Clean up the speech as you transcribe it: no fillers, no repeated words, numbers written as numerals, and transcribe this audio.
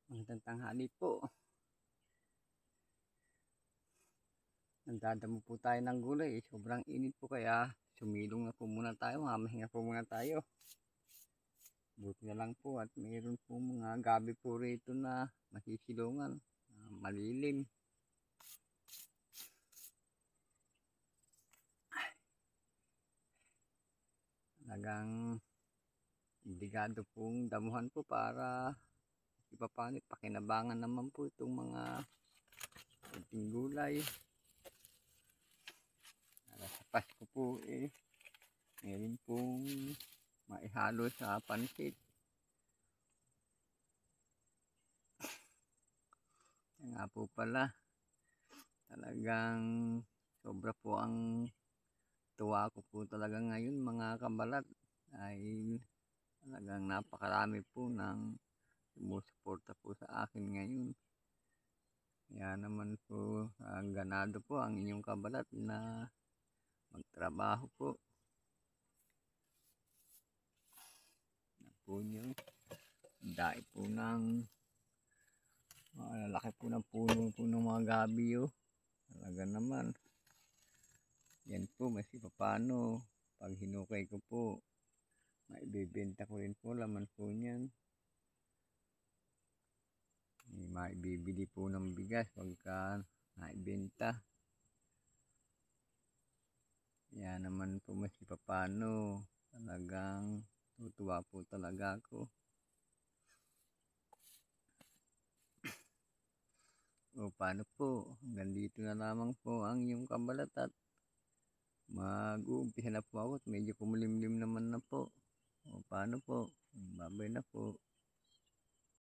Magandang tanghali po. Nagdadamo po tayo ng gulay. Sobrang init po kaya sumilong na po muna tayo. Mamahinga po muna tayo. Buti na lang po at mayroon po mga gabi po rito na masisilungan. Malilim. Talagang obligado pong damuhan po para ipapanit. Pakinabangan naman po itong mga kunting gulay. Sa Pasko po meron pong maihalo sa pansit. Nga po pala, talagang sobra po ang tuwa ko po talaga ngayon mga kabalat, dahil talagang napakarami po ng sumusuporta po sa akin ngayon. Kaya naman po ganado po ang inyong kabalat na magtrabaho po. Na po nyo, dahil po ng lalaki po ng puno po ng mga gabi talaga naman. Yan po, mas paano pag hinukay ko po, maibibenta ko rin po laman po niyan. Maibibili po ng bigas pagka naibenta. Kaya naman po mas paano, talagang tutuwa po talaga ako. O paano po, hanggang dito na lamang po ang iyong kabalat at mag-uumpisa na po ako at medyo kumulimlim naman na po. O paano po, babay na po.